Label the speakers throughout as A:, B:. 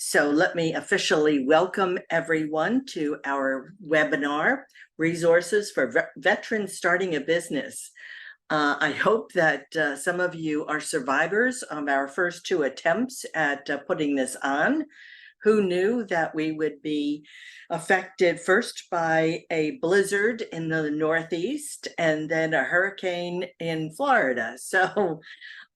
A: So let me officially welcome everyone to our webinar, Resources for Veterans Starting a Business. I hope that some of you are survivors of our first two attempts at putting this on. Who knew that we would be affected first by a blizzard in the Northeast and then a hurricane in Florida? So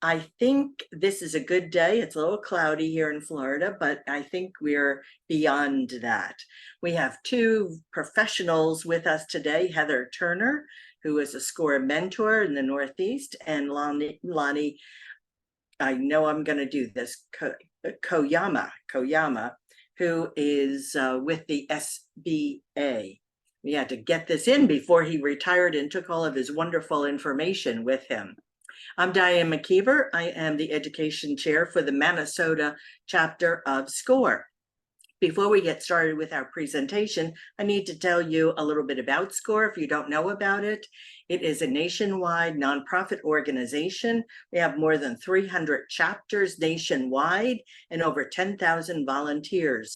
A: I think this is a good day. It's a little cloudy here in Florida, but I think we're beyond that. We have two professionals with us today, Heather Turner, who is a SCORE mentor in the Northeast, and Lonnie, I know I'm going to do this, Koyama, who is with the SBA. We had to get this in before he retired and took all of his wonderful information with him. I'm Diane McKeever. I am the Education Chair for the Minnesota chapter of SCORE. Before we get started with our presentation, I need to tell you a little bit about SCORE if you don't know about it. It is a nationwide nonprofit organization. We have more than 300 chapters nationwide and over 10,000 volunteers.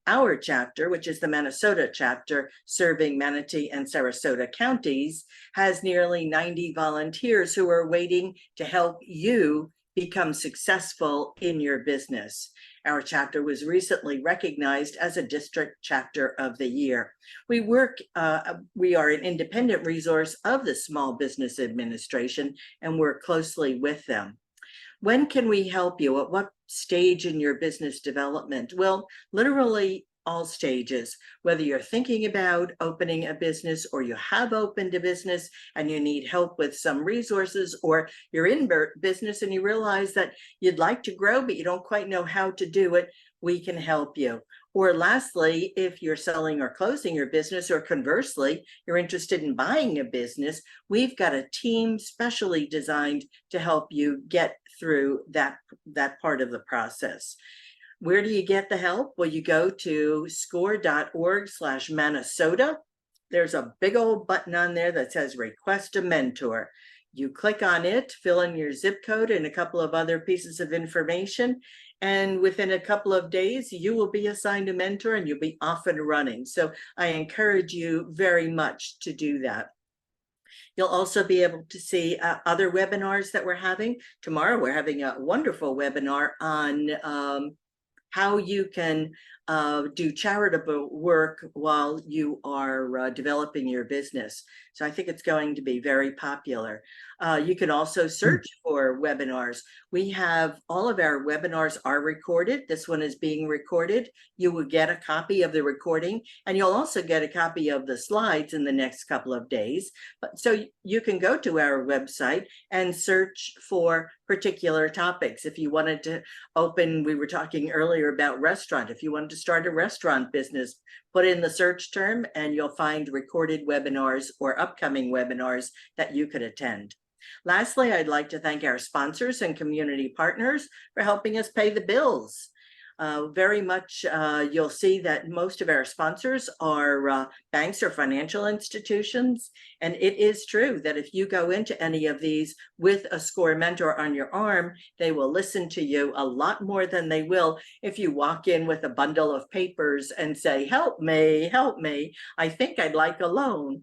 A: Our chapter, which is the Minnesota chapter serving Manatee and Sarasota counties, has nearly 90 volunteers who are waiting to help you become successful in your business. Our chapter was recently recognized as a district chapter of the year. We are an independent resource of the Small Business Administration and work closely with them. When can we help you? At what stage in your business development? Well, literally all stages, whether you're thinking about opening a business or you have opened a business and you need help with some resources, or you're in business and you realize that you'd like to grow, but you don't quite know how to do it, we can help you. Or lastly, if you're selling or closing your business, or conversely, you're interested in buying a business, we've got a team specially designed to help you get through that part of the process. Where do you get the help? Well, you go to score.org/Minnesota. There's a big old button on there that says Request a Mentor. You click on it, fill in your zip code and a couple of other pieces of information, and within a couple of days, you will be assigned a mentor and you'll be off and running. So I encourage you very much to do that. You'll also be able to see other webinars that we're having. Tomorrow, we're having a wonderful webinar on how you can do charitable work while you are developing your business. So I think it's going to be very popular. You can also search for webinars. We have all of our webinars are recorded. This one is being recorded. You will get a copy of the recording, and you'll also get a copy of the slides in the next couple of days. So you can go to our website and search for particular topics. If you wanted to open, we were talking earlier about restaurant. If you wanted to start a restaurant business, put in the search term and you'll find recorded webinars or upcoming webinars that you could attend. Lastly, I'd like to thank our sponsors and community partners for helping us pay the bills. Very much, you'll see that most of our sponsors are banks or financial institutions. And it is true that if you go into any of these with a SCORE mentor on your arm, they will listen to you a lot more than they will if you walk in with a bundle of papers and say, help me, I think I'd like a loan.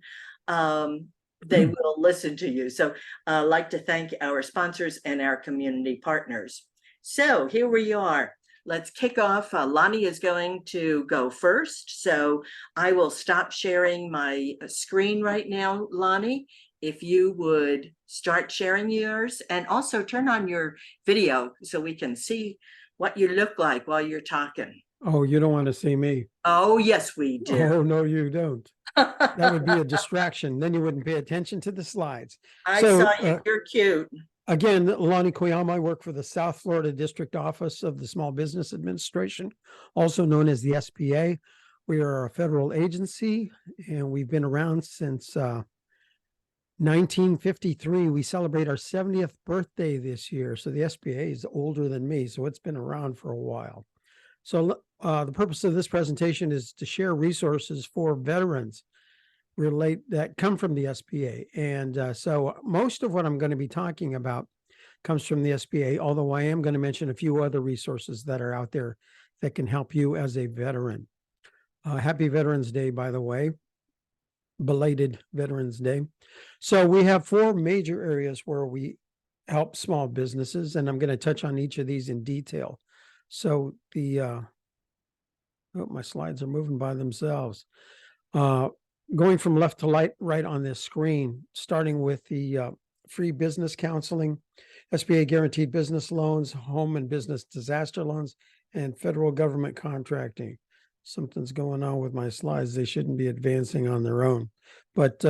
A: They will listen to you. So I'd like to thank our sponsors and our community partners. So here we are. Let's kick off. Lonnie is going to go first. So I will stop sharing my screen right now, Lonnie. If you would start sharing yours, and also turn on your video so we can see what you look like while you're talking.
B: Oh, you don't want to see me?
A: Oh, yes, we do.
B: Oh, no, you don't. That would be a distraction. Then you wouldn't pay attention to the slides.
A: I saw you. You're cute.
B: Again, Lonnie Koyama. I work for the South Florida District Office of the Small Business Administration, also known as the SBA. We are a federal agency, and we've been around since 1953. We celebrate our 70th birthday this year. So the SBA is older than me, so it's been around for a while. So the purpose of this presentation is to share resources for veterans that come from the SBA. And so most of what I'm going to be talking about comes from the SBA, although I am going to mention a few other resources that are out there that can help you as a veteran. Happy Veterans Day, by the way. Belated Veterans Day. So we have 4 major areas where we help small businesses, and I'm going to touch on each of these in detail. So my slides are moving by themselves. Going from left to right on this screen, starting with the free business counseling, SBA guaranteed business loans, home and business disaster loans, and federal government contracting. Something's going on with my slides. They shouldn't be advancing on their own. But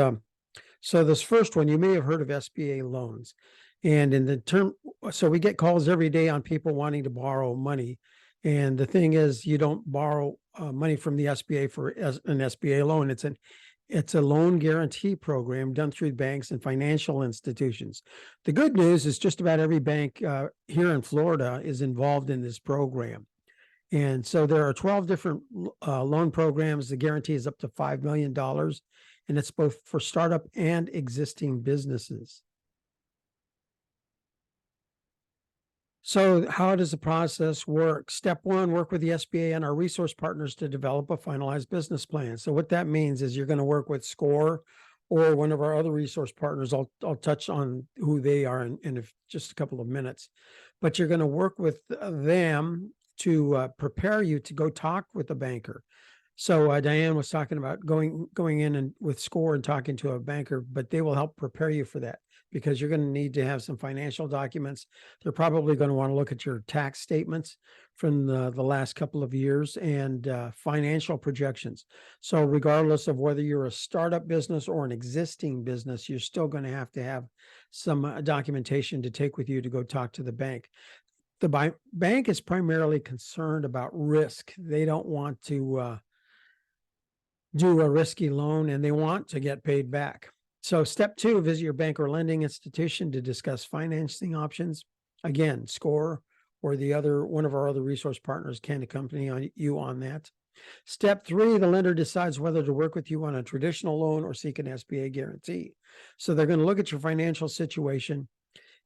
B: so this first one, you may have heard of SBA loans. And in the term, so we get calls every day on people wanting to borrow money. And the thing is, you don't borrow money from the SBA for an SBA loan. It's a loan guarantee program done through banks and financial institutions. The good news is just about every bank here in Florida is involved in this program. And so there are 12 different loan programs. The guarantee is up to $5 million, and it's both for startup and existing businesses. So how does the process work? Step 1, work with the SBA and our resource partners to develop a finalized business plan. So what that means is you're going to work with SCORE or one of our other resource partners. I'll touch on who they are in just a couple of minutes. But you're going to work with them to prepare you to go talk with a banker. So Diane was talking about going in and with SCORE and talking to a banker, but they will help prepare you for that because you're going to need to have some financial documents. They're probably going to want to look at your tax statements from the last couple of years and financial projections. So regardless of whether you're a startup business or an existing business, you're still going to have some documentation to take with you to go talk to the bank. The bank is primarily concerned about risk. They don't want to do a risky loan, and they want to get paid back. So step 2, visit your bank or lending institution to discuss financing options. Again, SCORE or one of our other resource partners can accompany you on that. Step 3, the lender decides whether to work with you on a traditional loan or seek an SBA guarantee. So they're going to look at your financial situation.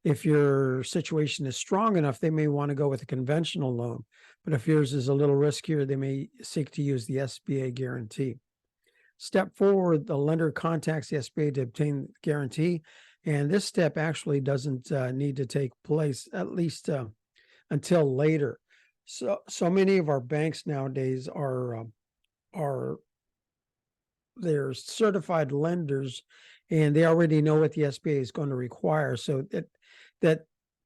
B: If your situation is strong enough, they may want to go with a conventional loan. But if yours is a little riskier, they may seek to use the SBA guarantee. Step 4, the lender contacts the SBA to obtain guarantee. And this step actually doesn't need to take place at least until later. So many of our banks nowadays they're certified lenders, and they already know what the SBA is going to require. So that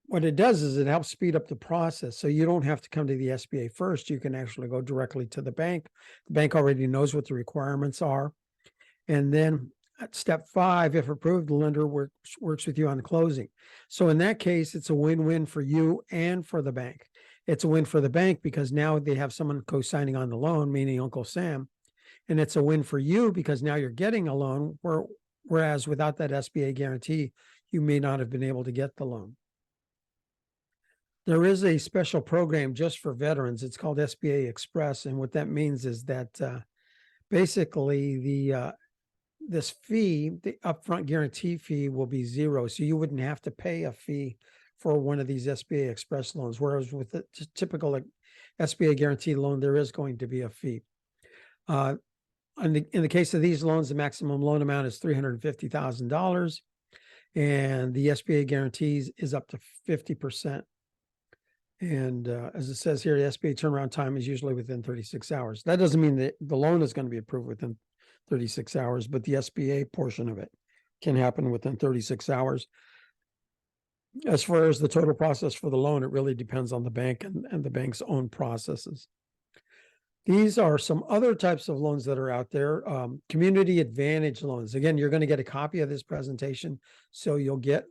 B: what it does is it helps speed up the process. So you don't have to come to the SBA first. You can actually go directly to the bank. The bank already knows what the requirements are. And then at step 5, if approved, the lender works with you on the closing. So in that case, it's a win-win for you and for the bank. It's a win for the bank because now they have someone co-signing on the loan, meaning Uncle Sam. And it's a win for you because now you're getting a loan, whereas without that SBA guarantee, you may not have been able to get the loan. There is a special program just for veterans. It's called SBA Express. And what that means is that basically this fee, the upfront guarantee fee, will be 0. So you wouldn't have to pay a fee for one of these SBA Express loans. Whereas with the typical SBA guarantee loan, there is going to be a fee. In the case of these loans, the maximum loan amount is $350,000. And the SBA guarantees is up to 50%. And as it says here, the SBA turnaround time is usually within 36 hours. That doesn't mean that the loan is going to be approved within 36 hours, but the SBA portion of it can happen within 36 hours. As far as the total process for the loan, it really depends on the bank and the bank's own processes. These are some other types of loans that are out there. Community Advantage loans. Again, you're going to get a copy of this presentation, so you'll get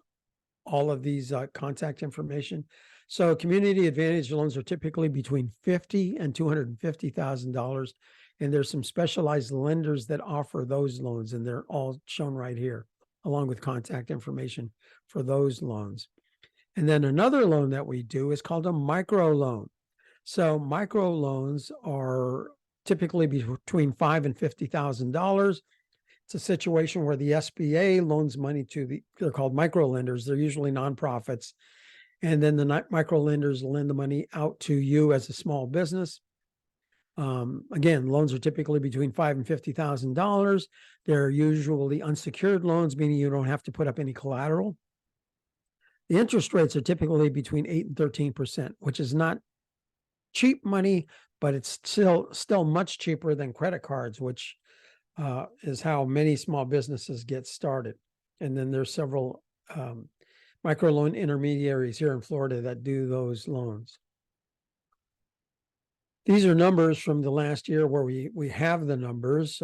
B: all of these contact information. So Community Advantage loans are typically between $50,000 and $250,000. And there's some specialized lenders that offer those loans, and they're all shown right here, along with contact information for those loans. And then another loan that we do is called a micro loan. So micro loans are typically between $5,000 and $50,000. It's a situation where the SBA loans money to they're called micro lenders. They're usually nonprofits. And then the micro lenders lend the money out to you as a small business. Again, loans are typically between $5,000 and $50,000. They're usually unsecured loans, meaning you don't have to put up any collateral. The interest rates are typically between 8 and 13%, which is not cheap money, but it's still much cheaper than credit cards, which is how many small businesses get started. And then there's several microloan intermediaries here in Florida that do those loans. These are numbers from the last year where we have the numbers.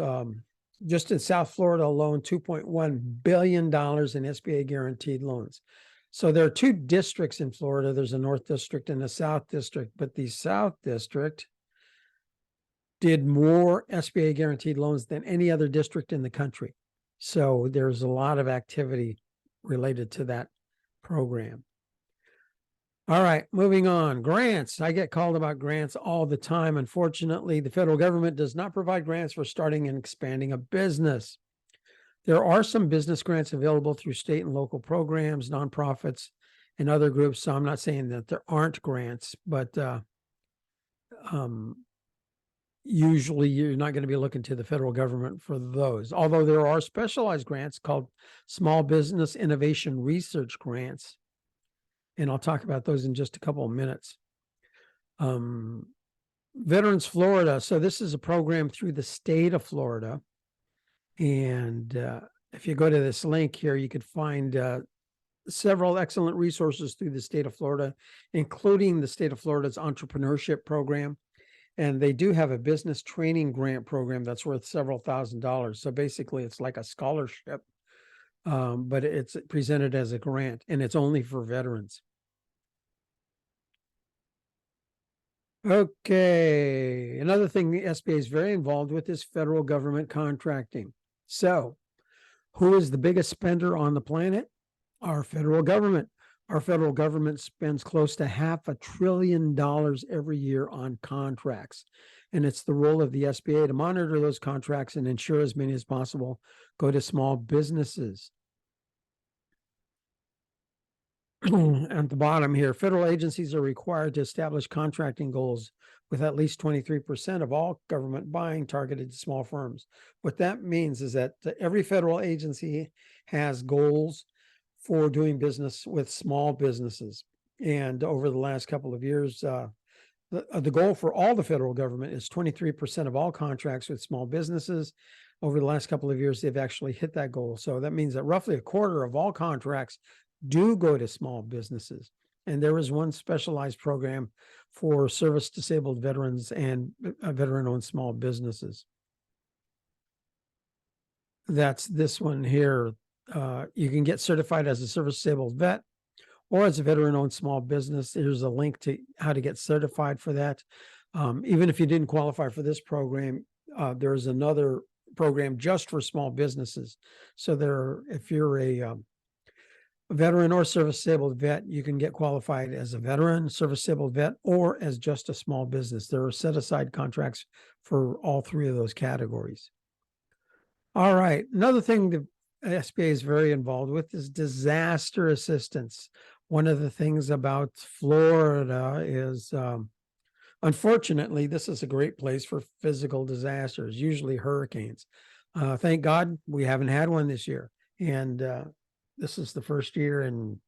B: Just in South Florida alone, $2.1 billion in SBA guaranteed loans. So there are two districts in Florida. There's a North District and a South District, but the South District did more SBA guaranteed loans than any other district in the country. So there's a lot of activity related to that program. All right, moving on. Grants. I get called about grants all the time. Unfortunately, the federal government does not provide grants for starting and expanding a business. There are some business grants available through state and local programs, nonprofits, and other groups. So I'm not saying that there aren't grants, but usually you're not going to be looking to the federal government for those. Although there are specialized grants called Small Business Innovation Research Grants. And I'll talk about those in just a couple of minutes. Veterans Florida. So this is a program through the state of Florida. And if you go to this link here, you could find several excellent resources through the state of Florida, including the state of Florida's entrepreneurship program. And they do have a business training grant program that's worth several $1,000s. So basically, it's like a scholarship. But it's presented as a grant, and it's only for veterans. Okay, another thing the SBA is very involved with is federal government contracting. So, who is the biggest spender on the planet? Our federal government. Our federal government spends close to $500 billion every year on contracts. And it's the role of the SBA to monitor those contracts and ensure as many as possible go to small businesses. At the bottom here, federal agencies are required to establish contracting goals with at least 23% of all government buying targeted to small firms. What that means is that every federal agency has goals for doing business with small businesses. And over the last couple of years, the goal for all the federal government is 23% of all contracts with small businesses. Over the last couple of years, they've actually hit that goal. So that means that roughly a quarter of all contracts do go to small businesses. And there is one specialized program for service disabled veterans and veteran-owned small businesses. That's this one here. You can get certified as a service disabled vet or as a veteran-owned small business. Here's a link to how to get certified for that. Even if you didn't qualify for this program, there's another program just for small businesses. So if you're a veteran or service disabled vet, you can get qualified as a veteran, service disabled vet, or as just a small business. There are set aside contracts for all three of those categories. All right. Another thing the SBA is very involved with is disaster assistance. One of the things about Florida is, unfortunately, this is a great place for physical disasters, usually hurricanes. Thank God we haven't had one this year. And this is the first year in,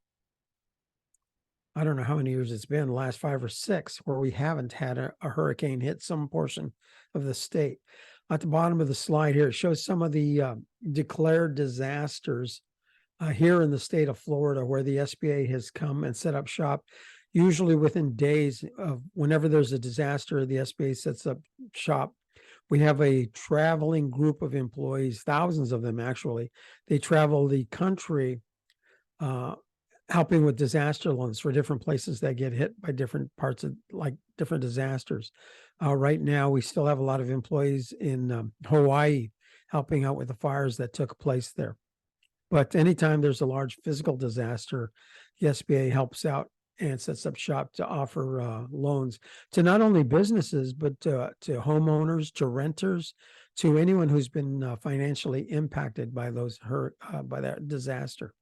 B: I don't know how many years it's been, the last 5 or 6, where we haven't had a hurricane hit some portion of the state. At the bottom of the slide here, it shows some of the declared disasters here in the state of Florida, where the SBA has come and set up shop. Usually within days of whenever there's a disaster, the SBA sets up shop. We have a traveling group of employees, thousands of them actually. They travel the country helping with disaster loans for different places that get hit by different parts of like different disasters. Right now, we still have a lot of employees in Hawaii helping out with the fires that took place there. But anytime there's a large physical disaster, the SBA helps out and sets up shop to offer loans to not only businesses, but to homeowners, to renters, to anyone who's been financially impacted by by that disaster.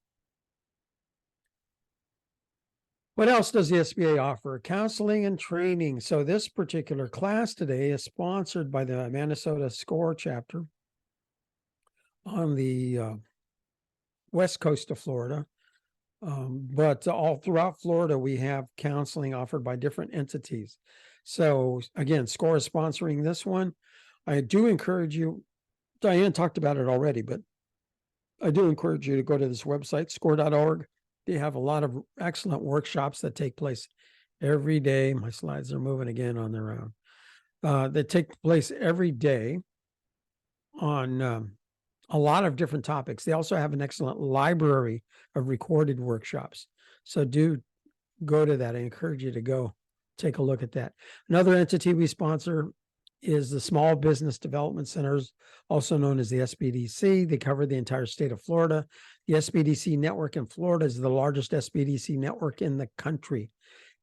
B: What else does the SBA offer? Counseling and training. So this particular class today is sponsored by the Minnesota SCORE chapter on the west coast of Florida. But all throughout Florida, we have counseling offered by different entities. So again, SCORE is sponsoring this one. I do encourage you, Diane talked about it already, but I do encourage you to go to this website, score.org. They have a lot of excellent workshops that take place every day. My slides are moving again on their own. They take place every day on a lot of different topics. They also have an excellent library of recorded workshops. So do go to that. I encourage you to go take a look at that. Another entity we sponsor is the Small Business Development Centers, also known as the SBDC. They cover the entire state of Florida. The SBDC network in Florida is the largest SBDC network in the country.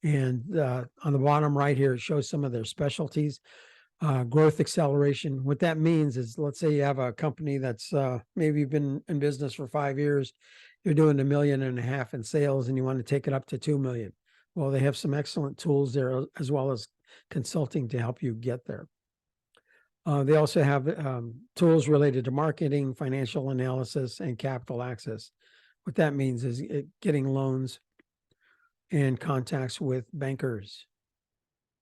B: And on the bottom right here, it shows some of their specialties. Growth acceleration. What that means is, let's say you have a company that's maybe you've been in business for 5 years, you're doing $1.5 million in sales and you want to take it up to 2 million. Well, they have some excellent tools there as well as consulting to help you get there. They also have tools related to marketing, financial analysis, and capital access. What that means is getting loans and contacts with bankers.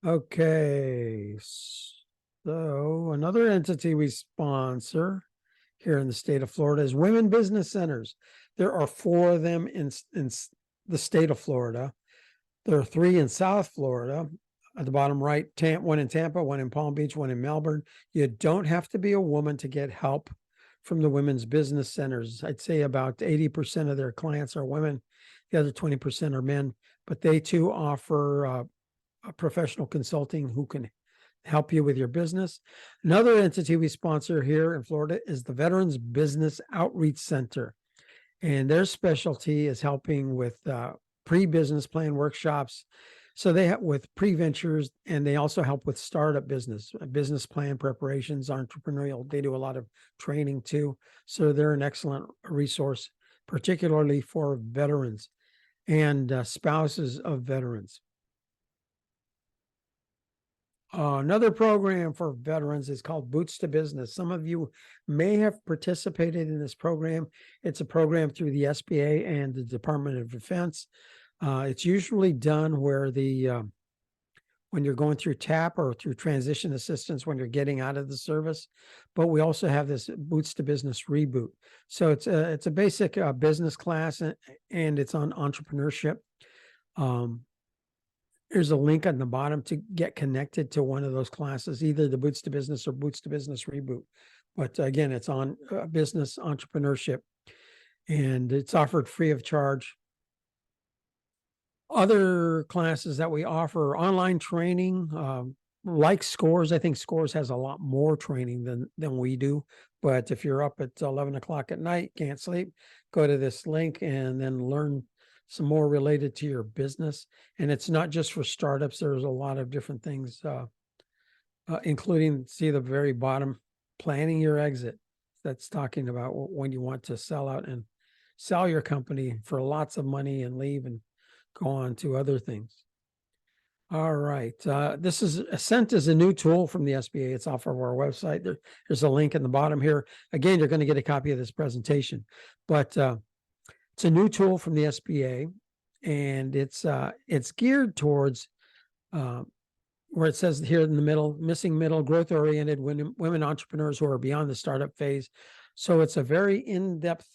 B: Okay, so another entity we sponsor here in the state of Florida is Women Business Centers. There are 4 of them in the state of Florida. There are 3 in South Florida. At the bottom right, one in Tampa, one in Palm Beach, one in Melbourne. You don't have to be a woman to get help from the women's business centers. I'd say about 80% of their clients are women. The other 20% are men, but they too offer a professional consulting who can help you with your business. Another entity we sponsor here in Florida is the Veterans Business Outreach Center. And their specialty is helping with pre-business plan workshops. So they have with pre-ventures, and they also help with startup business plan preparations, entrepreneurial. They do a lot of training too. So they're an excellent resource, particularly for veterans and spouses of veterans. Another program for veterans is called Boots to Business. Some of you may have participated in this program. It's a program through the SBA and the Department of Defense. It's usually done where when you're going through TAP or through transition assistance when you're getting out of the service. But we also have this Boots to Business reboot. So it's a basic business class, and it's on entrepreneurship. There's a link on the bottom to get connected to one of those classes, either the Boots to Business or Boots to Business reboot. But again, it's on business entrepreneurship, and it's offered free of charge. Other classes that we offer, online training, like Scores. I think Scores has a lot more training than we do. But if you're up at 11 o'clock at night, can't sleep, go to this link and then learn some more related to your business. And it's not just for startups. There's a lot of different things, including, see the very bottom, planning your exit. That's talking about when you want to sell out and sell your company for lots of money and leave and go on to other things. All right. This is Ascent is a new tool from the SBA. It's off of our website. There's a link in the bottom here. Again, you're going to get a copy of this presentation, but it's a new tool from the SBA, and it's geared towards where it says here in the middle, missing middle, growth-oriented women entrepreneurs who are beyond the startup phase. So it's a very in-depth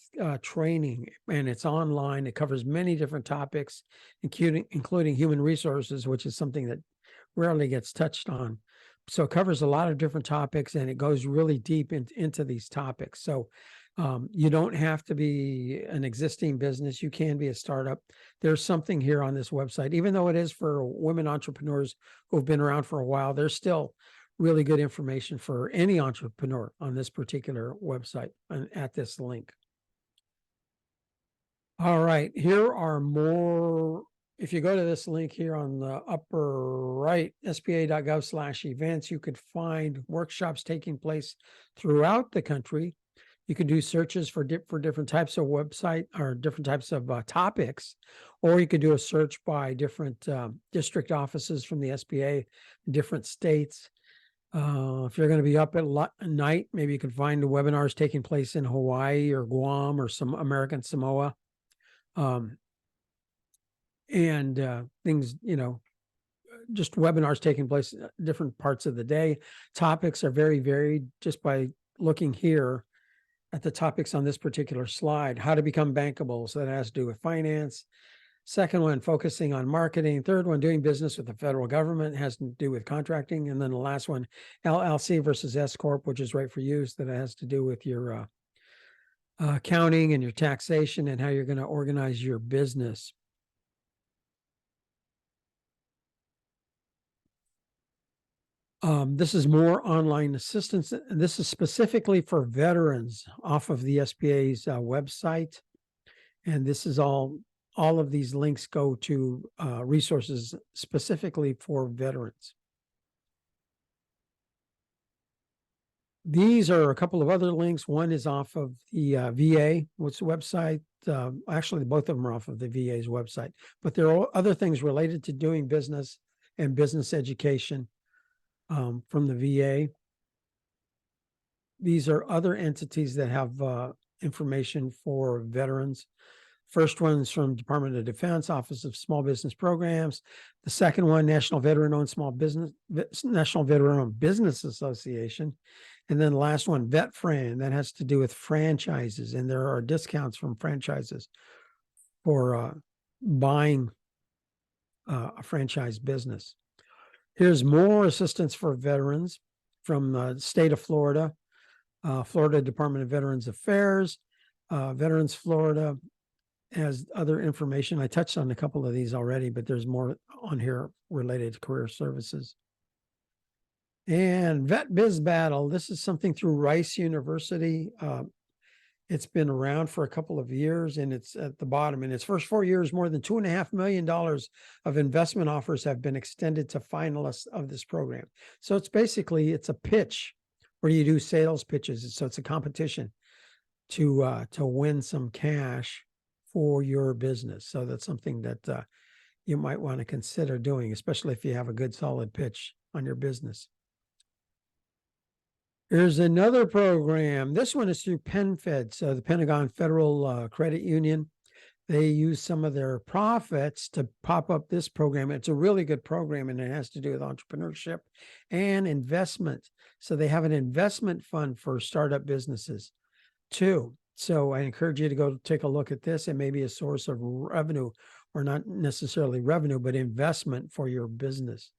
B: training, and it's online. It covers many different topics, including human resources, which is something that rarely gets touched on. So it covers a lot of different topics, and it goes really deep into these topics. So you don't have to be an existing business. You can be a startup. There's something here on this website, even though it is for women entrepreneurs who've been around for a while, there's still really good information for any entrepreneur on this particular website and at this link. All right, here are more. If you go to this link here on the upper right, sba.gov/events, you could find workshops taking place throughout the country You can do searches for different types of website or different types of topics, or you could do a search by different district offices from the SBA, different states. If you're going to be up at night, maybe you can find the webinars taking place in Hawaii or Guam or some American Samoa. And things, just webinars taking place different parts of the day. Topics are very varied just by looking here at the topics on this particular slide. How to become bankable. So that has to do with finance. Second one, focusing on marketing. Third one, doing business with the federal government, has to do with contracting. And then the last one, LLC versus S Corp, which is right for you. So that has to do with your accounting and your taxation and how you're going to organize your business. This is more online assistance. And this is specifically for veterans off of the SBA's website. And this is all of these links go to resources specifically for veterans. These are a couple of other links. One is off of the VA, what's the website? Actually, both of them are off of the VA's website, but there are other things related to doing business and business education from the VA. These are other entities that have information for veterans. First one is from Department of Defense, Office of Small Business Programs. The second one, National Veteran-Owned Business Association. And then the last one, VetFran, that has to do with franchises. And there are discounts from franchises for buying a franchise business. Here's more assistance for veterans from the state of Florida, Florida Department of Veterans Affairs, Veterans Florida has other information. I touched on a couple of these already, but there's more on here related to career services. And Vet Biz Battle, this is something through Rice University. It's been around for a couple of years, and it's at the bottom. In its first 4 years, more than $2.5 million of investment offers have been extended to finalists of this program. So it's a pitch where you do sales pitches. So it's a competition to win some cash for your business. So that's something that you might want to consider doing, especially if you have a good solid pitch on your business. Here's another program. This one is through PenFed, so the Pentagon Federal Credit Union. They use some of their profits to pop up this program. It's a really good program, and it has to do with entrepreneurship and investment. So they have an investment fund for startup businesses too. So I encourage you to go take a look at this. It may be a source of revenue, or not necessarily revenue, but investment for your business.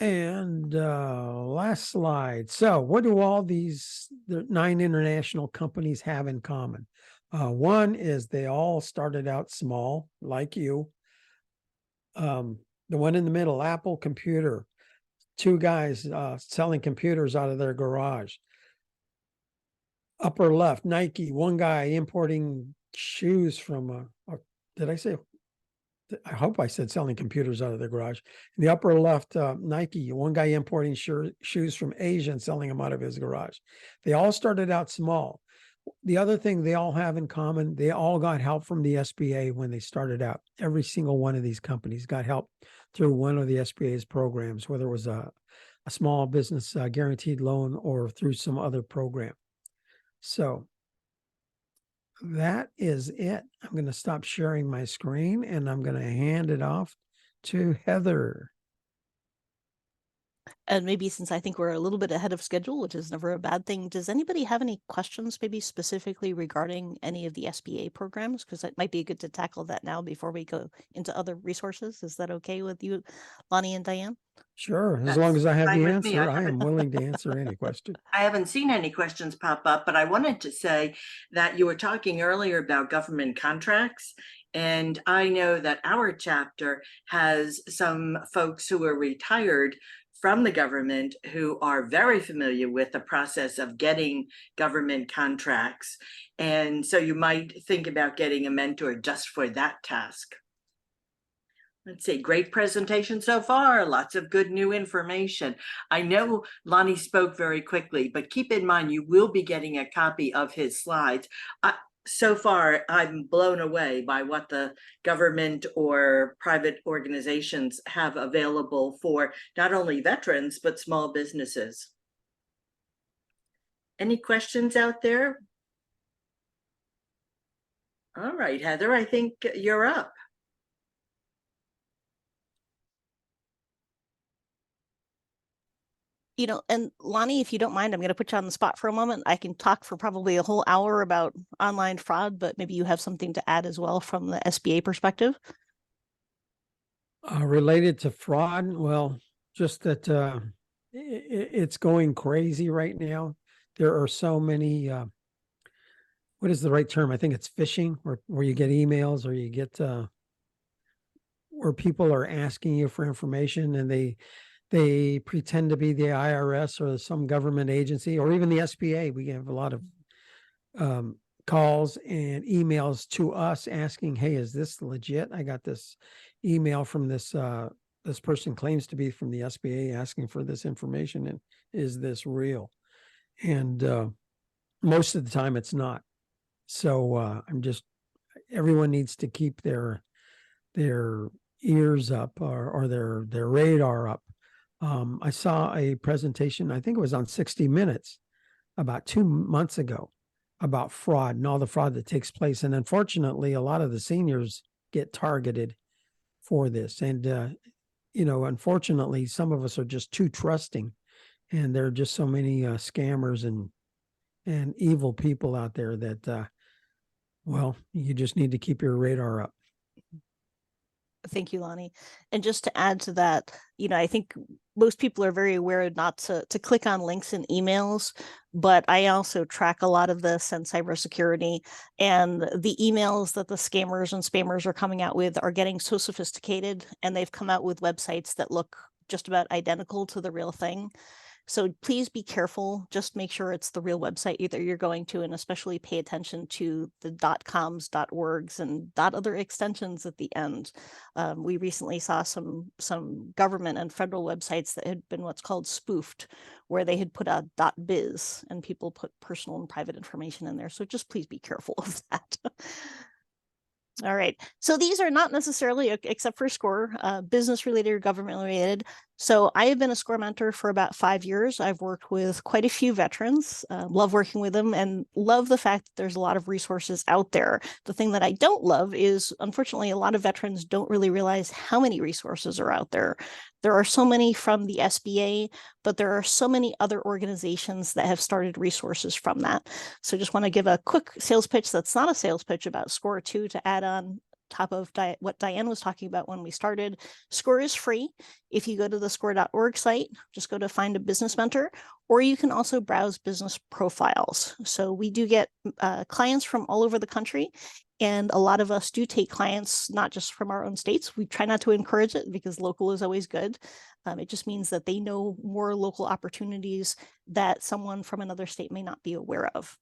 B: And last slide. So what do all these 9 international companies have in common? One is they all started out small, like you. The one in the middle, Apple Computer, 2 guys selling computers out of their garage. Upper left, Nike, 1 guy importing shoes from, did I say? I hope I said selling computers out of their garage. In the upper left, Nike, 1 guy importing shoes from Asia and selling them out of his garage. They all started out small. The other thing they all have in common, they all got help from the SBA when they started out. Every single one of these companies got help through one of the SBA's programs, whether it was a small business guaranteed loan or through some other program. So that is it. I'm going to stop sharing my screen, and I'm going to hand it off to Heather.
C: And maybe, since I think we're a little bit ahead of schedule, which is never a bad thing, does anybody have any questions maybe specifically regarding any of the SBA programs? Because it might be good to tackle that now before we go into other resources. Is that okay with you, Lonnie and Diane?
B: Sure. As long as I have
A: fine
B: the
A: with me.
B: answer, I am willing to answer any question.
A: I haven't seen any questions pop up, but I wanted to say that you were talking earlier about government contracts. And I know that our chapter has some folks who are retired from the government who are very familiar with the process of getting government contracts. And so you might think about getting a mentor just for that task. Let's see, great presentation so far. Lots of good new information. I know Lonnie spoke very quickly, but keep in mind you will be getting a copy of his slides. So far, I'm blown away by what the government or private organizations have available for not only veterans, but small businesses. Any questions out there? All right, Heather, I think you're up.
C: You know, and Lonnie, if you don't mind, I'm going to put you on the spot for a moment. I can talk for probably a whole hour about online fraud, but maybe you have something to add as well from the SBA perspective.
B: Related to fraud, well, just that it's going crazy right now. There are so many, what is the right term? I think it's phishing, where you get emails or you get where people are asking you for information and they pretend to be the IRS or some government agency or even the SBA. We have a lot of calls and emails to us asking, hey, is this legit? I got this email from this this person claims to be from the SBA asking for this information, and is this real? And most of the time it's not. So everyone needs to keep their ears up or their radar up. I saw a presentation, I think it was on 60 Minutes about 2 months ago, about fraud and all the fraud that takes place. And unfortunately, a lot of the seniors get targeted for this. And, you know, unfortunately, some of us are just too trusting, and there are just so many scammers and evil people out there that, well, you just need to keep your radar up.
C: Thank you, Lonnie. And just to add to that, you know, I think most people are very aware not to click on links in emails, but I also track a lot of this in cybersecurity, and the emails that the scammers and spammers are coming out with are getting so sophisticated, and they've come out with websites that look just about identical to the real thing. So please be careful. Just make sure it's the real website either you're going to, and especially pay attention to the .coms, .orgs, and .other extensions at the end. We recently saw some government and federal websites that had been what's called spoofed, where they had put a .biz and people put personal and private information in there. So just please be careful of that. All right. So these are not necessarily, except for SCORE, business related or government related. So I have been a SCORE mentor for about 5 years. I've worked with quite a few veterans, love working with them, and love the fact that there's a lot of resources out there. The thing that I don't love is, unfortunately, a lot of veterans don't really realize how many resources are out there. There are so many from the SBA, but there are so many other organizations that have started resources from that. So just want to give a quick sales pitch that's not a sales pitch about SCORE too, to add on top of what Diane was talking about when we started. SCORE is free. If you go to the score.org site, just go to find a business mentor, or you can also browse business profiles. So we do get clients from all over the country, and a lot of us do take clients, not just from our own states. We try not to encourage it because local is always good. It just means that they know more local opportunities that someone from another state may not be aware of.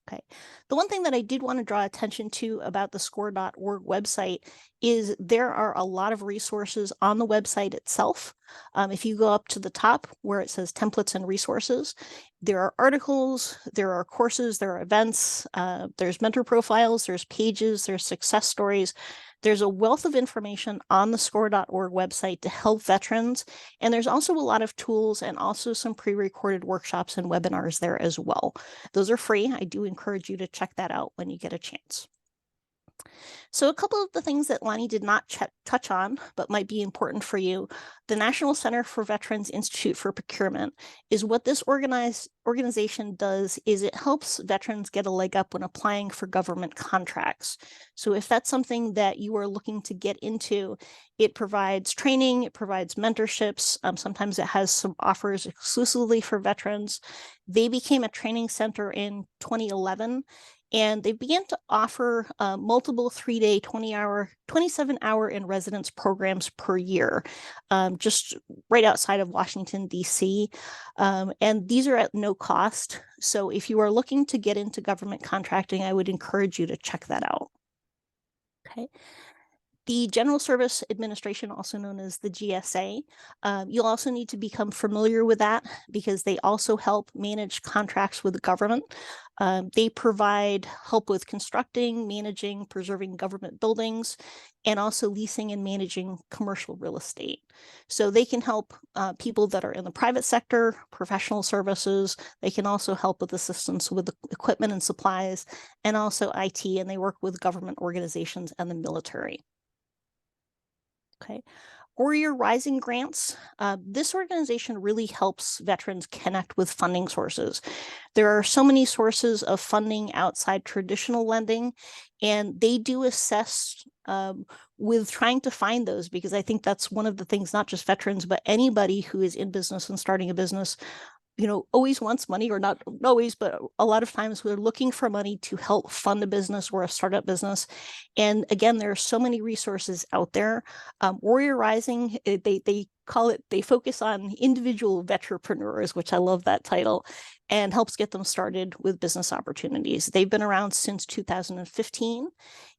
C: Okay. The one thing that I did want to draw attention to about the score.org website is there are a lot of resources on the website itself. If you go up to the top where it says templates and resources, there are articles, there are courses, there are events, there's mentor profiles, there's pages, there's success stories. There's a wealth of information on the score.org website to help veterans. And there's also a lot of tools and also some pre-recorded workshops and webinars there as well. Those are free. I do encourage you to check that out when you get a chance. So a couple of the things that Lonnie did not touch on, but might be important for you, the National Center for Veterans Institute for Procurement is what this organization does is it helps veterans get a leg up when applying for government contracts. So if that's something that you are looking to get into, it provides training, it provides mentorships. Sometimes it has some offers exclusively for veterans. They became a training center in 2011. And they began to offer multiple 3-day, 27-hour in residence programs per year, just right outside of Washington, D.C. And these are at no cost. So if you are looking to get into government contracting, I would encourage you to check that out. Okay. The General Service Administration, also known as the GSA, you'll also need to become familiar with that because they also help manage contracts with the government. They provide help with constructing, managing, preserving government buildings, and also leasing and managing commercial real estate. So they can help people that are in the private sector, professional services. They can also help with assistance with the equipment and supplies, and also IT, and they work with government organizations and the military. Okay. Warrior Rising Grants. This organization really helps veterans connect with funding sources. There are so many sources of funding outside traditional lending, and they do assess with trying to find those, because I think that's one of the things, not just veterans, but anybody who is in business and starting a business, always wants money, or not always, but a lot of times we're looking for money to help fund a business or a startup business. And again, there are so many resources out there. Warrior Rising, they call it, they focus on individual vetrepreneurs, which I love that title, and helps get them started with business opportunities. They've been around since 2015.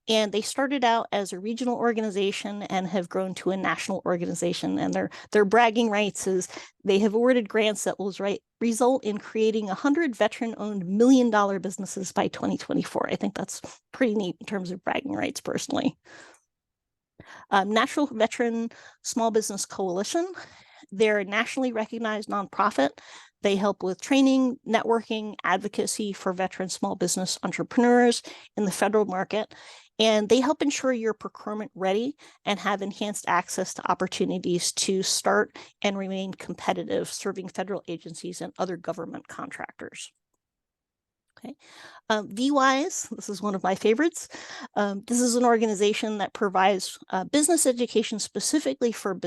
C: And they started out as a regional organization and have grown to a national organization. And their bragging rights is they have awarded grants that will result in creating 100 veteran-owned $1 million businesses by 2024. I think that's pretty neat in terms of bragging rights, personally. National Veteran Small Business Coalition. They're a nationally recognized nonprofit. They help with training, networking, advocacy for veteran small business entrepreneurs in the federal market. And they help ensure you're procurement ready and have enhanced access to opportunities to start and remain competitive, serving federal agencies and other government contractors. Okay. VWise, this is one of my favorites. This is an organization that provides business education specifically for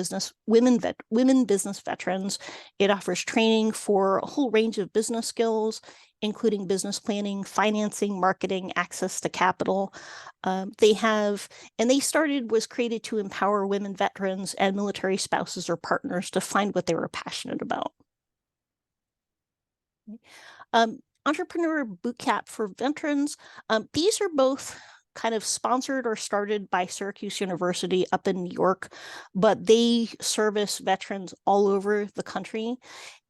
C: women business veterans. It offers training for a whole range of business skills, including business planning, financing, marketing, access to capital. They was created to empower women veterans and military spouses or partners to find what they were passionate about. Entrepreneur Bootcamp for Veterans. These are both kind of sponsored or started by Syracuse University up in New York, but they service veterans all over the country.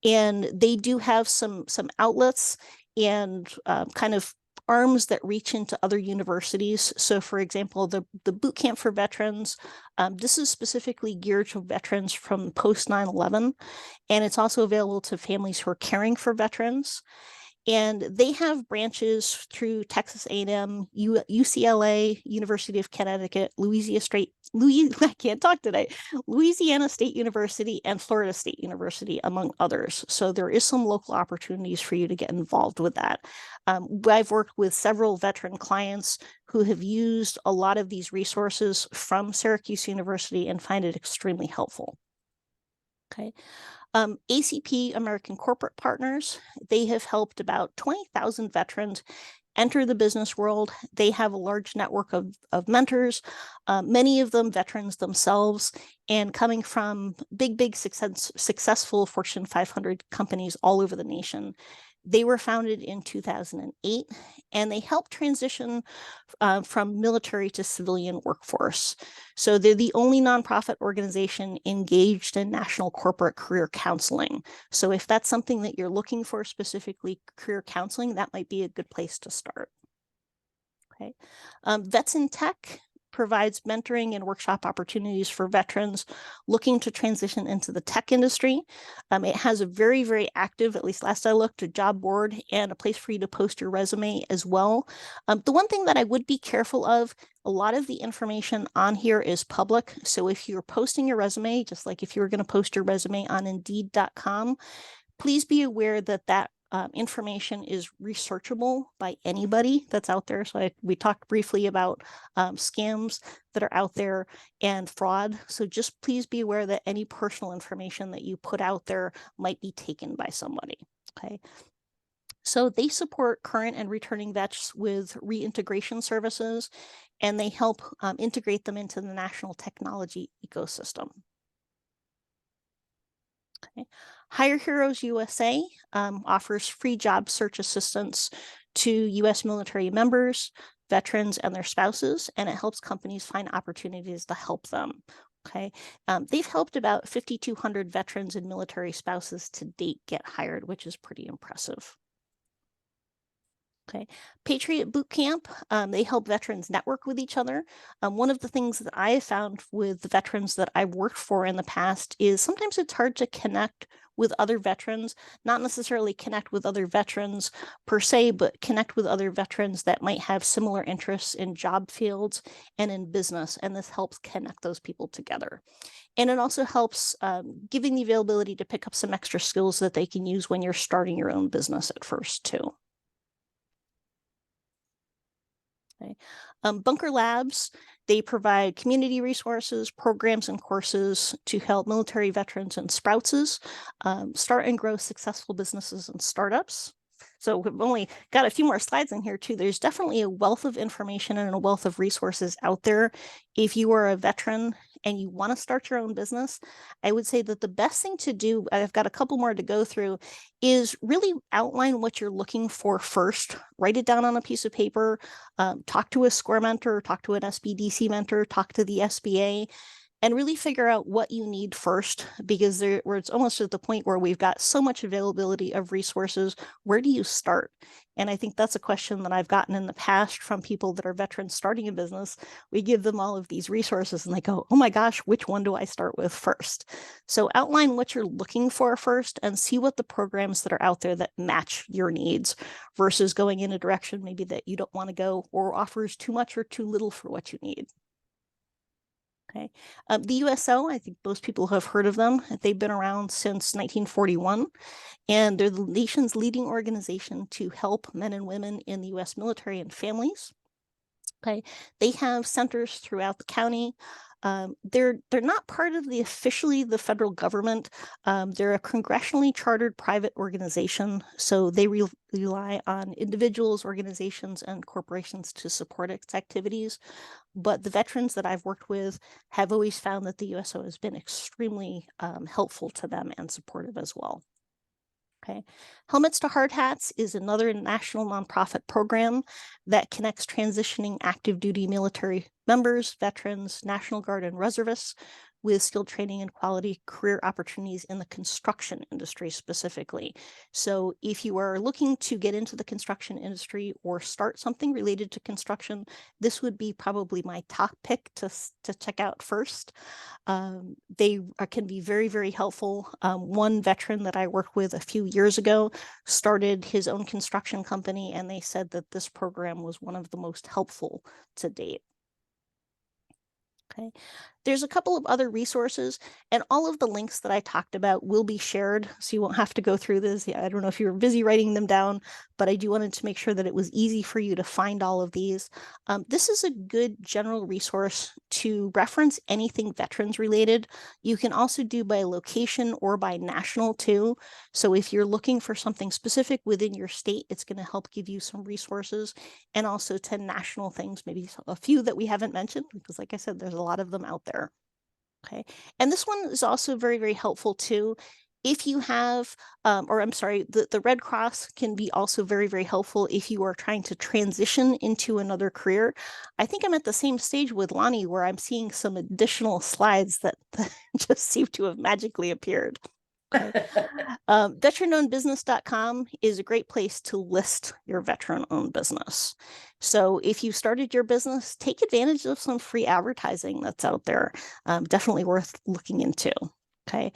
C: And they do have some outlets and kind of arms that reach into other universities. So for example, the Bootcamp for Veterans, this is specifically geared to veterans from post 9/11, and it's also available to families who are caring for veterans. And they have branches through Texas A&M, UCLA, University of Connecticut, Louisiana State University, and Florida State University, among others. So there is some local opportunities for you to get involved with that. I've worked with several veteran clients who have used a lot of these resources from Syracuse University and find it extremely helpful. Okay. ACP, American Corporate Partners, they have helped about 20,000 veterans enter the business world. They have a large network of mentors, many of them veterans themselves, and coming from big successful Fortune 500 companies all over the nation. They were founded in 2008, and they help transition from military to civilian workforce. So they're the only nonprofit organization engaged in national corporate career counseling. So if that's something that you're looking for, specifically career counseling, that might be a good place to start. Okay. Vets in Tech provides mentoring and workshop opportunities for veterans looking to transition into the tech industry. It has a very active, at least last I looked, a job board and a place for you to post your resume as well. The one thing that I would be careful of, a lot of the information on here is public. So if you're posting your resume, just like if you were going to post your resume on Indeed.com, please be aware that information is researchable by anybody that's out there. So we talked briefly about scams that are out there and fraud. So just please be aware that any personal information that you put out there might be taken by somebody. Okay. So they support current and returning vets with reintegration services, and they help integrate them into the national technology ecosystem. Okay. Hire Heroes USA offers free job search assistance to U.S. military members. veterans and their spouses, and it helps companies find opportunities to help them. Okay. They've helped about 5,200 veterans and military spouses to date get hired, which is pretty impressive. Okay. Patriot Boot Camp, they help veterans network with each other. One of the things that I have found with the veterans that I've worked for in the past is sometimes it's hard to connect with other veterans, not necessarily connect with other veterans per se, but connect with other veterans that might have similar interests in job fields and in business. And this helps connect those people together. And it also helps giving the availability to pick up some extra skills that they can use when you're starting your own business at first, too. Okay. Bunker Labs, they provide community resources, programs, and courses to help military veterans and spouses start and grow successful businesses and startups. So we've only got a few more slides in here too. There's definitely a wealth of information and a wealth of resources out there. If you are a veteran and you want to start your own business, I would say that the best thing to do, I've got a couple more to go through, is really outline what you're looking for first. Write it down on a piece of paper, talk to a SCORE mentor, talk to an SBDC mentor, talk to the SBA, and really figure out what you need first, because where it's almost at the point where we've got so much availability of resources, where do you start? And I think that's a question that I've gotten in the past from people that are veterans starting a business. We give them all of these resources and they go, oh my gosh, which one do I start with first? So outline what you're looking for first and see what the programs that are out there that match your needs versus going in a direction maybe that you don't want to go or offers too much or too little for what you need. Okay. The USO, I think most people have heard of them. They've been around since 1941, and they're the nation's leading organization to help men and women in the U.S. military and families. Okay. They have centers throughout the county. They're not part of officially the federal government. They're a congressionally chartered private organization, so they rely on individuals, organizations, and corporations to support its activities. But the veterans that I've worked with have always found that the USO has been extremely helpful to them and supportive as well. Okay. Helmets to Hard Hats is another national nonprofit program that connects transitioning active duty military members, veterans, National Guard, and reservists with skilled training and quality career opportunities in the construction industry specifically. So if you are looking to get into the construction industry or start something related to construction, this would be probably my top pick to check out first. They can be very, very helpful. One veteran that I worked with a few years ago started his own construction company, and they said that this program was one of the most helpful to date. Okay. There's a couple of other resources, and all of the links that I talked about will be shared, so you won't have to go through this. I don't know if you're busy writing them down, but I do wanted to make sure that it was easy for you to find all of these. This is a good general resource to reference anything veterans related. You can also do by location or by national too. So if you're looking for something specific within your state, it's going to help give you some resources, and also to national things, maybe a few that we haven't mentioned, because like I said, there's a lot of them out there. Okay. And this one is also very, very helpful too. If you have, the Red Cross can be also very, very helpful if you are trying to transition into another career. I think I'm at the same stage with Lonnie where I'm seeing some additional slides that just seem to have magically appeared. Okay. Veteranownedbusiness.com is a great place to list your veteran-owned business. So if you started your business, take advantage of some free advertising that's out there. Definitely worth looking into. Okay.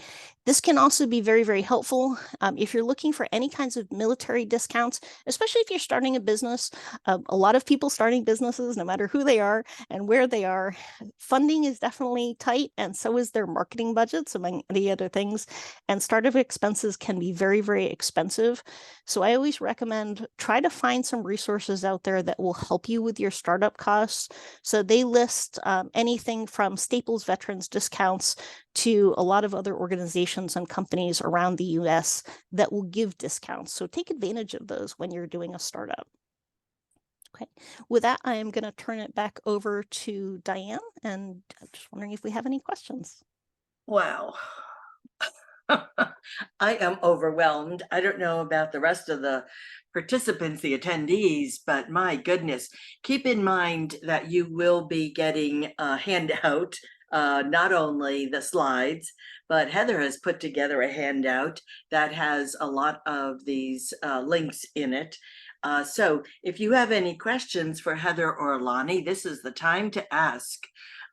C: This can also be very, very helpful if you're looking for any kinds of military discounts, especially if you're starting a business. A lot of people starting businesses, no matter who they are and where they are, funding is definitely tight, and so is their marketing budgets, among many other things. And startup expenses can be very, very expensive. So I always recommend try to find some resources out there that will help you with your startup costs. So they list anything from Staples Veterans discounts to a lot of other organizations and companies around the US that will give discounts. So take advantage of those when you're doing a startup. Okay, with that, I am going to turn it back over to Diane, and I'm just wondering if we have any questions.
A: Wow. I am overwhelmed. I don't know about the rest of the participants, the attendees, but my goodness, keep in mind that you will be getting a handout, not only the slides, but Heather has put together a handout that has a lot of these links in it. So if you have any questions for Heather or Lonnie, this is the time to ask.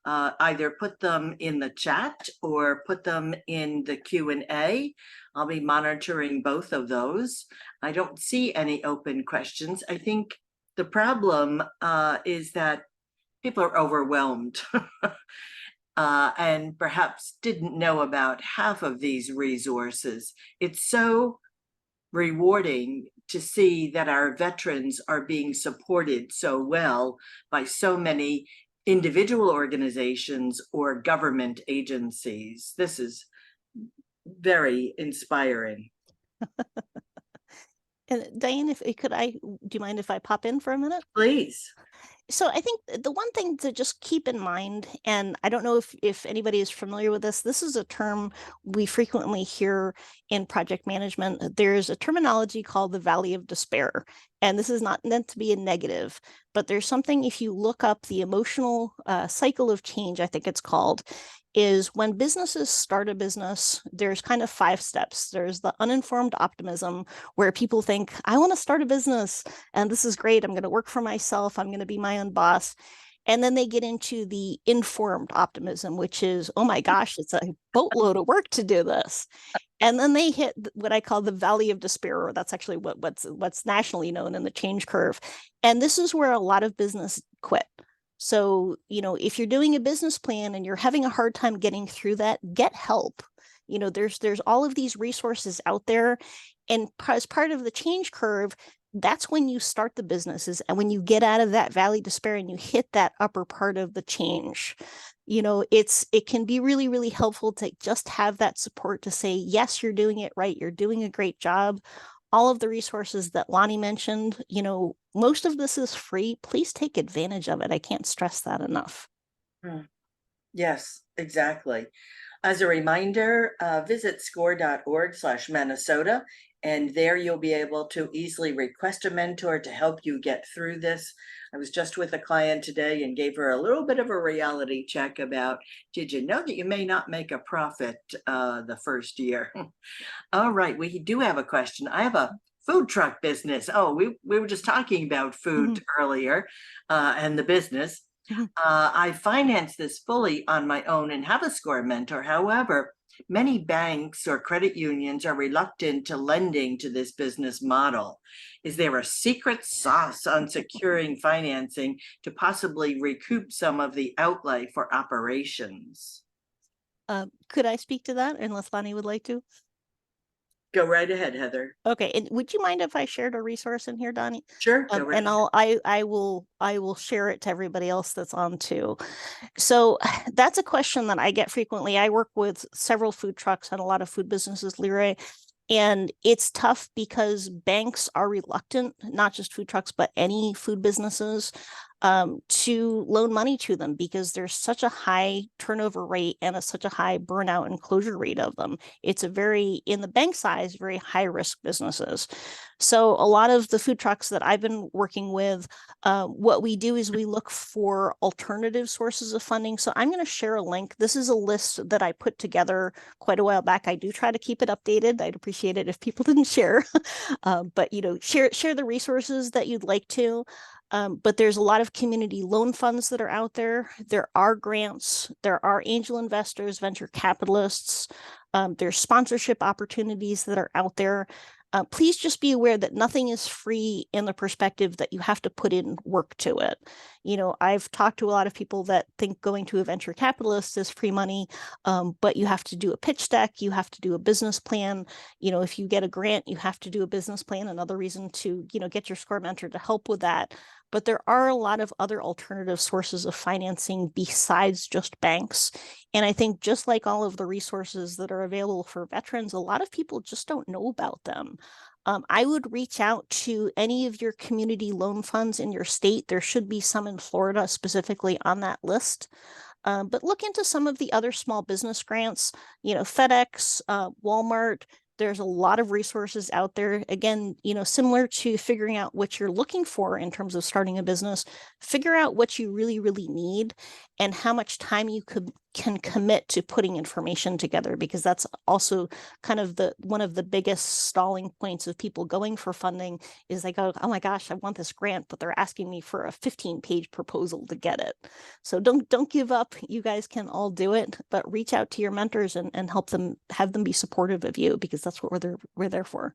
A: Either put them in the chat or put them in the Q&A. I'll be monitoring both of those. I don't see any open questions. I think the problem is that people are overwhelmed and perhaps didn't know about half of these resources. It's so rewarding to see that our veterans are being supported so well by so many individual organizations or government agencies. This is very inspiring.
C: And Diane, if do you mind if I pop in for a minute?
A: Please.
C: So I think the one thing to just keep in mind, and I don't know if anybody is familiar with this is a term we frequently hear in project management. There's a terminology called the Valley of Despair. And this is not meant to be a negative, but there's something, if you look up the emotional cycle of change, I think it's called, is when businesses start a business, there's kind of 5 steps. There's the uninformed optimism, where people think, I want to start a business and this is great. I'm going to work for myself. I'm going to be my own boss. And then they get into the informed optimism, which is, oh my gosh, it's a boatload of work to do this. And then they hit what I call the Valley of Despair, or that's actually what's nationally known in the change curve. And this is where a lot of business quit. So, if you're doing a business plan and you're having a hard time getting through that, get help. There's all of these resources out there. And as part of the change curve, that's when you start the businesses. And when you get out of that valley despair and you hit that upper part of the change, it can be really, really helpful to just have that support to say, yes, you're doing it right. You're doing a great job. All of the resources that Lonnie mentioned, most of this is free. Please take advantage of it. I can't stress that enough.
A: Yes, exactly. As a reminder, visit score.org/Minnesota, and there you'll be able to easily request a mentor to help you get through this. I was just with a client today and gave her a little bit of a reality check about, did you know that you may not make a profit the first year? All right, we do have a question. I have a food truck business. Oh, we were just talking about food earlier and the business. I finance this fully on my own and have a SCORE mentor. However, many banks or credit unions are reluctant to lending to this business model. Is there a secret sauce on securing financing to possibly recoup some of the outlay for operations?
C: Could I speak to that, unless Lonnie would like to?
A: Go right ahead, Heather.
C: Okay, and would you mind if I shared a resource in here, Donnie?
A: Sure. Go right
C: and
A: ahead.
C: I will share it to everybody else that's on too. So that's a question that I get frequently. I work with several food trucks and a lot of food businesses, Leroy, and it's tough because banks are reluctant, not just food trucks, but any food businesses, to loan money to them because there's such a high turnover rate and such a high burnout and closure rate of them. It's in the bank size, very high risk businesses. So a lot of the food trucks that I've been working with, what we do is we look for alternative sources of funding. So I'm going to share a link. This is a list that I put together quite a while back. I do try to keep it updated. I'd appreciate it if people didn't share, but share the resources that you'd like to. But there's a lot of community loan funds that are out there. There are grants, there are angel investors, venture capitalists, there's sponsorship opportunities that are out there. Please just be aware that nothing is free in the perspective that you have to put in work to it. I've talked to a lot of people that think going to a venture capitalist is free money, but you have to do a pitch deck, you have to do a business plan. If you get a grant, you have to do a business plan. Another reason to, get your SCORE mentor to help with that. But there are a lot of other alternative sources of financing besides just banks. And I think just like all of the resources that are available for veterans, a lot of people just don't know about them. I would reach out to any of your community loan funds in your state. There should be some in Florida specifically on that list. But look into some of the other small business grants, FedEx, Walmart, There's a lot of resources out there. Again, similar to figuring out what you're looking for in terms of starting a business, figure out what you really, really need and how much time you can commit to putting information together, because that's also kind of one of the biggest stalling points of people going for funding is they go, oh my gosh, I want this grant, but they're asking me for a 15-page proposal to get it. So don't give up. You guys can all do it, but reach out to your mentors and help them, have them be supportive of you, because that's what we're there for.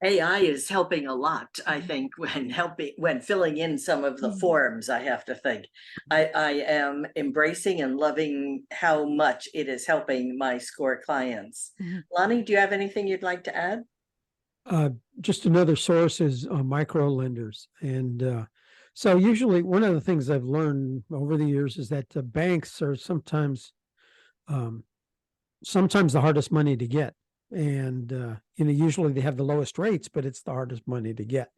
A: AI is helping a lot, I think, when filling in some of the forms. I have to think I am embracing and loving how much it is helping my SCORE clients. Lonnie, do you have anything you'd like to add?
B: Just another source is micro lenders. And so usually one of the things I've learned over the years is that the banks are sometimes the hardest money to get. And, usually they have the lowest rates, but it's the hardest money to get.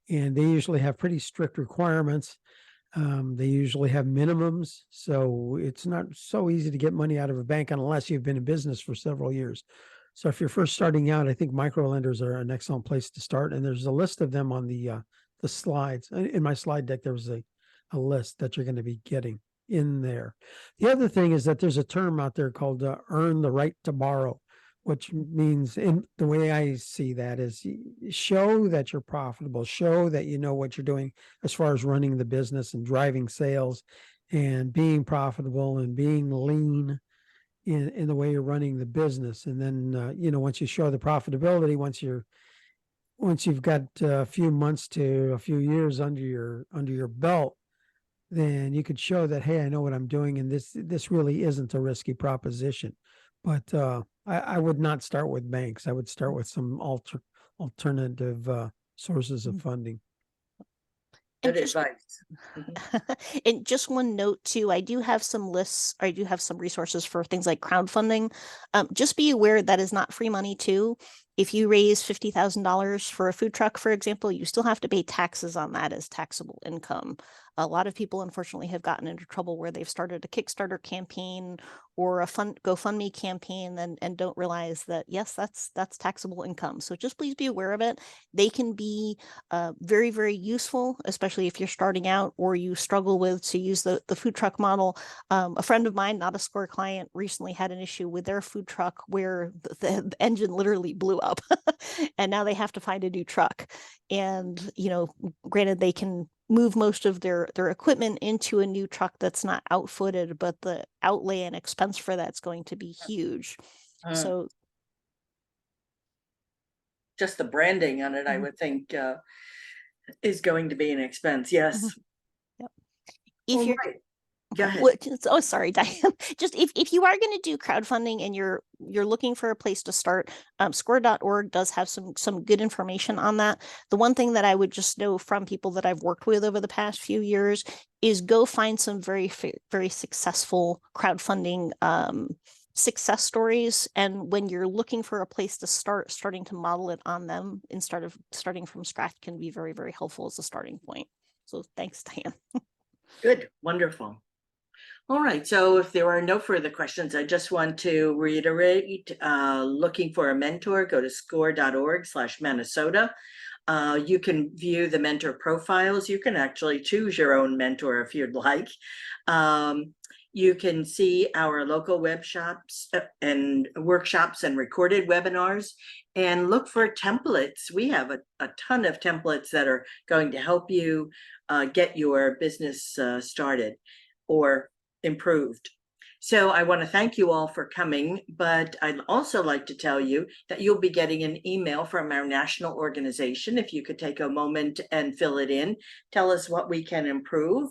B: And they usually have pretty strict requirements. They usually have minimums. So it's not so easy to get money out of a bank unless you've been in business for several years. So if you're first starting out, I think micro lenders are an excellent place to start. And there's a list of them on the slides. In my slide deck, there was a list that you're going to be getting in there. The other thing is that there's a term out there called earn the right to borrow, which means, in the way I see that, is show that you're profitable, show that you know what you're doing as far as running the business and driving sales and being profitable and being lean in the way you're running the business. And then, once you show the profitability, once you've got a few months to a few years under your belt, then you could show that, hey, I know what I'm doing, and this really isn't a risky proposition. But I would not start with banks. I would start with some alternative sources of funding.
A: Good advice.
C: And just one note too, I do have some lists, I do have some resources for things like crowdfunding. Just be aware that is not free money too. If you raise $50,000 for a food truck, for example, you still have to pay taxes on that as taxable income. A lot of people, unfortunately, have gotten into trouble where they've started a Kickstarter campaign or a GoFundMe campaign and don't realize that, yes, that's taxable income. So just please be aware of it. They can be very, very useful, especially if you're starting out or you struggle to use the food truck model. A friend of mine, not a SCORE client, recently had an issue with their food truck where the engine literally blew up and now they have to find a new truck. And, granted, they can move most of their equipment into a new truck that's not outfitted, but the outlay and expense for that's going to be huge. So
A: just the branding on it, I would think, is going to be an expense. Yes.
C: Yep. If you're
A: Go ahead.
C: Oh, sorry, Diane. Just if you are going to do crowdfunding and you're looking for a place to start, score.org does have some good information on that. The one thing that I would just know from people that I've worked with over the past few years is go find some very, very successful crowdfunding success stories. And when you're looking for a place to starting to model it on them instead of starting from scratch can be very, very helpful as a starting point. So thanks, Diane. Good.
A: Wonderful. All right, so if there are no further questions, I just want to reiterate, looking for a mentor, go to score.org/Minnesota. You can view the mentor profiles. You can actually choose your own mentor if you'd like. You can see our local web shops and workshops and recorded webinars, and look for templates. We have a ton of templates that are going to help you get your business started or improved. So I want to thank you all for coming, but I'd also like to tell you that you'll be getting an email from our national organization. If you could take a moment and fill it in, tell us what we can improve.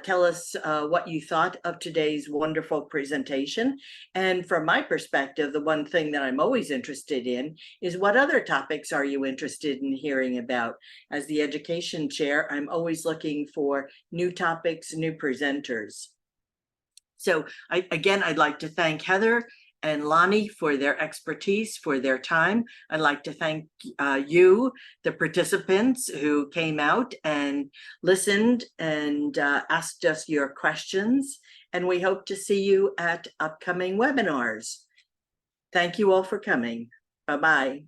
A: Tell us what you thought of today's wonderful presentation. And from my perspective, the one thing that I'm always interested in is what other topics are you interested in hearing about? As the education chair, I'm always looking for new topics, new presenters. So I'd like to thank Heather and Lonnie for their expertise, for their time. I'd like to thank you, the participants who came out and listened and asked us your questions. And we hope to see you at upcoming webinars. Thank you all for coming. Bye-bye.